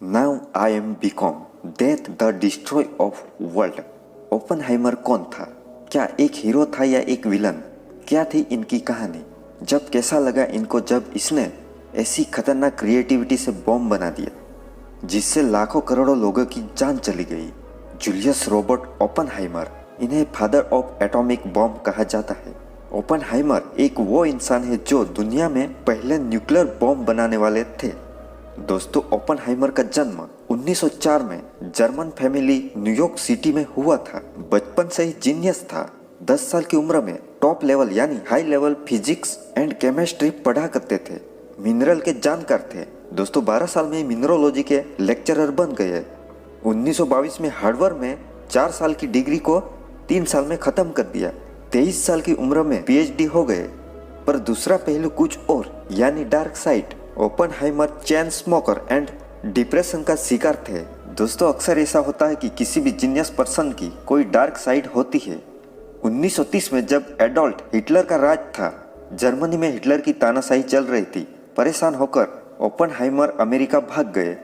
Now I am become death the destroy of world. Oppenheimer कौन था? क्या एक हीरो था या एक विलन? क्या थी इनकी कहानी? जब कैसा लगा इनको जब इसने ऐसी खतरनाक क्रिएटिविटी से बॉम्ब बना दिया जिससे लाखों करोड़ों लोगों की जान चली गई। जूलियस रॉबर्ट ओपनहाइमर, इन्हें फादर ऑफ एटॉमिक बॉम्ब कहा जाता है। ओपनहाइमर एक वो इंसान है जो दुनिया में पहले न्यूक्लियर बॉम्ब बनाने वाले थे। दोस्तों, ओपनहाइमर का जन्म 1904 में जर्मन फैमिली न्यूयॉर्क सिटी में हुआ था। बचपन से ही जीनियस था। 10 साल की उम्र में टॉप लेवल यानी high level physics and chemistry पढ़ा करते थे। मिनरल के जानकार थे। दोस्तों, 12 साल में मिनरोलॉजी के लेक्चरर बन गए। 1922 में हार्वर्ड में 4 साल की डिग्री को 3 साल में खत्म कर दिया। 23 साल की उम्र में पीएचडी हो गए। पर दूसरा पहलू कुछ और यानी dark side. Oppenheimer chain smoker and depression का शिकार थे। दोस्तों, अक्सर ऐसा होता है कि किसी भी जीनियस पर्सन की कोई डार्क साइड होती है। 1930 में जब एडोल्फ हिटलर का राज था, जर्मनी में हिटलर की तानाशाही चल रही थी। परेशान होकर ओपनहाइमर अमेरिका भाग गए।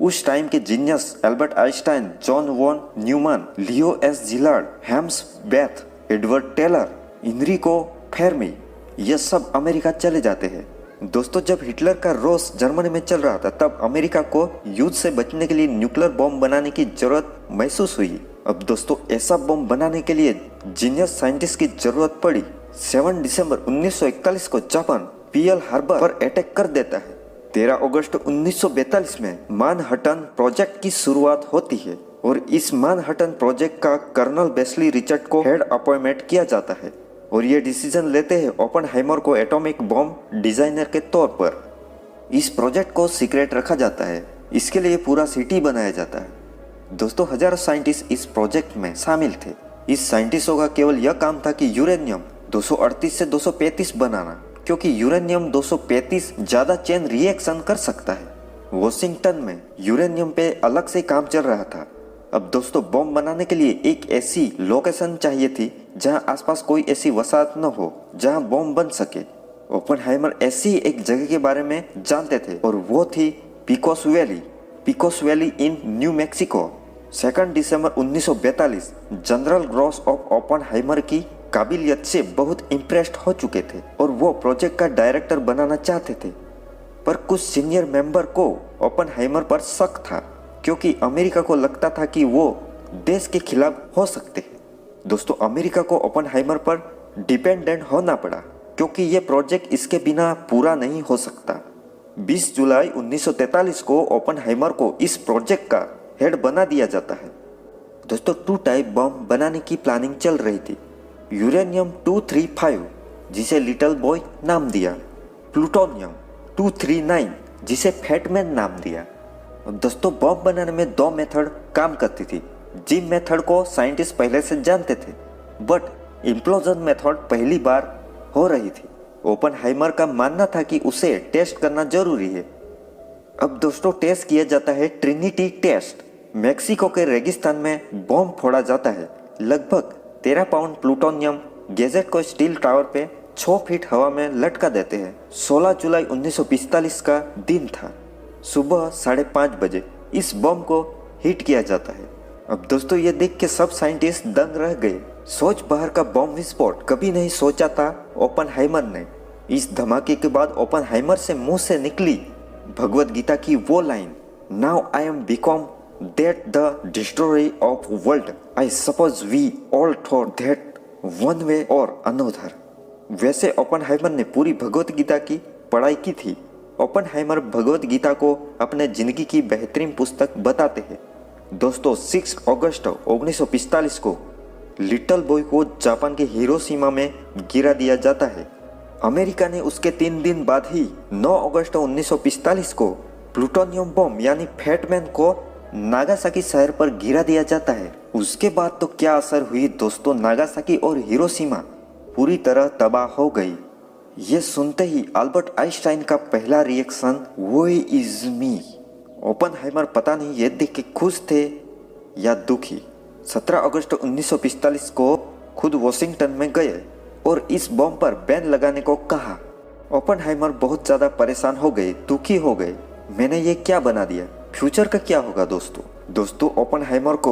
उस टाइम के genius Albert Einstein, John von Neumann, Leo S Szilard, Hans Bethe, Edward Teller, Enrico Fermi, ये सब अमेरिका चले जाते हैं। दोस्तों, जब हिटलर का रोष जर्मनी में चल रहा था तब अमेरिका को युद्ध से बचने के लिए न्यूक्लियर बॉम्ब बनाने की जरूरत महसूस हुई। अब दोस्तों, ऐसा बॉम्ब बनाने के लिए जीनियस साइंटिस्ट की जरूरत पड़ी। 7 दिसंबर 1941 को जापान पीएल हार्बर पर अटैक कर देता है। 13 अगस्त 1942 में मैनहट्टन प्रोजेक्ट की शुरुआत होती है और इस मैनहट्टन प्रोजेक्ट का कर्नल वेस्ली रिचर्ड को हेड अपॉइंटमेंट किया जाता है और ये डिसीजन लेते हैं ओपनहाइमर को एटॉमिक बॉम्ब डिजाइनर के तौर पर। इस प्रोजेक्ट को सीक्रेट रखा जाता है। इसके लिए पूरा सिटी बनाया जाता है। दोस्तों, हजारों साइंटिस्ट इस प्रोजेक्ट में शामिल थे। इस साइंटिस्टों का केवल यह काम था कि यूरेनियम 238 से 235 बनाना, क्योंकि यूरेनियम 235 ज्यादा चेन रिएक्शन कर सकता है। वॉशिंगटन में यूरेनियम पे अलग से काम चल रहा था। अब दोस्तों, बॉम्ब बनाने के लिए एक ऐसी लोकेशन चाहिए थी जहां आसपास कोई ऐसी वसाहत न हो जहां बॉम्ब बन सके। ओपनहाइमर ऐसी एक जगह के बारे में जानते थे और वो थी Pecos valley. Pecos valley in New Mexico. 2 दिसंबर 1942 जनरल ग्रॉस ऑफ ओपनहाइमर की काबिलियत से बहुत इम्प्रेस्ड हो चुके थे और वो प्रोजेक्ट का डायरेक्टर बनाना चाहते थे। पर कुछ सीनियर मेंबर को ओपनहाइमर पर शक था, क्योंकि अमेरिका को लगता था कि वो देश के खिलाफ हो सकते हैं। दोस्तों, अमेरिका को ओपनहाइमर पर डिपेंडेंट होना पड़ा, क्योंकि ये प्रोजेक्ट इसके बिना पूरा नहीं हो सकता। 20 जुलाई 1943 को ओपनहाइमर को इस प्रोजेक्ट का हेड बना दिया जाता है। दोस्तों, 2 टाइप बम बनाने की प्लानिंग चल रही थी। यूरेनियम 235 जिसे लिटिल बॉय नाम दिया, प्लूटोनियम 239 जिसे फैटमैन नाम दिया। दोस्तों, बम बनाने में 2 मेथड काम करती थी, जिन मेथड को साइंटिस्ट पहले से जानते थे, बट इम्प्लोजन मेथड पहली बार हो रही थी। ओपनहाइमर का मानना था कि उसे टेस्ट करना जरूरी है। अब दोस्तों, टेस्ट किया जाता है ट्रिनिटी टेस्ट। मेक्सिको के रेगिस्तान में बॉम्ब फोड़ा जाता है। लगभग 13 पाउंड प्लूटोनियम गैजेट को स्टील टावर पे 6 फीट हवा में लटका देते हैं। 16 जुलाई 1945 का दिन था। सुबह 5:30 बजे इस बम को हिट किया जाता है। अब दोस्तों, ये देख के सब साइंटिस्ट दंग रह गए। सोच बाहर का बम विस्फोट कभी नहीं सोचा था ओपनहाइमर ने। इस धमाके के बाद ओपनहाइमर से मुंह से निकली भगवत गीता की वो line, now I am become that the destroyer of world, I suppose we all thought that one way or another. वैसे ओपनहाइमर ने पूरी भगवत गीता की पढ़ाई की थी। ओपनहाइमर भगवत गीता को अपने जिंदगी की बेहतरीन पुस्तक बताते हैं। दोस्तों, 6 अगस्त 1945 को लिटिल बॉय को जापान के हिरोशिमा में गिरा दिया जाता है। अमेरिका ने उसके 3 दिन बाद ही 9 अगस्त 1945 को प्लूटोनियम बम यानी फैटमैन को नागासाकी शहर पर गिरा दिया जाता है। उसके बाद तो क्या असर हुई दोस्तों, नागासाकी और हिरोशिमा पूरी तरह तबाह हो गई। ये सुनते ही अल्बर्ट आइंस्टाइन का पहला रिएक्शन, वो इज मी। ओपनहाइमर पता नहीं ये देख के खुश थे या दुखी। 17 अगस्त 1945 को खुद वॉशिंगटन में गए और इस बम पर बैन लगाने को कहा। ओपनहाइमर बहुत ज़्यादा परेशान हो गए, दुखी हो गए। मैंने ये क्या बना दिया, फ्यूचर का क्या होगा दोस्तों ओपेनहाइमर को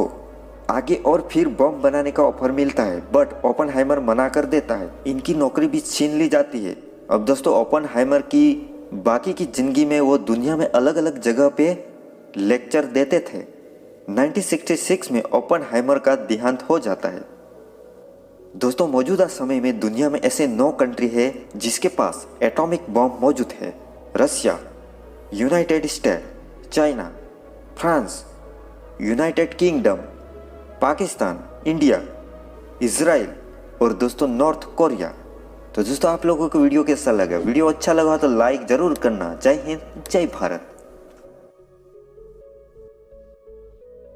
आगे और फिर बम बनाने का ऑफर मिलता है, बट ओपेनहाइमर मना कर देता है। इनकी नौकरी भी छीन ली जाती है। अब दोस्तों ओपेनहाइमर की बाकी की जिंदगी में वो दुनिया में अलग अलग जगह पे लेक्चर देते थे। 1966 में ओपेनहाइमर का देहांत हो जाता है। दोस्तों मौजूदा समय में दुनिया में ऐसे 9 कंट्री है जिसके पास एटॉमिक बम मौजूद है। Russia, United state, China, France, United kingdom, Pakistan, India, Israel और दोस्तों नॉर्थ कोरिया। तो दोस्तों आप लोगों को वीडियो कैसा लगा? वीडियो अच्छा लगा तो लाइक जरूर करना। जय हिंद, जय भारत।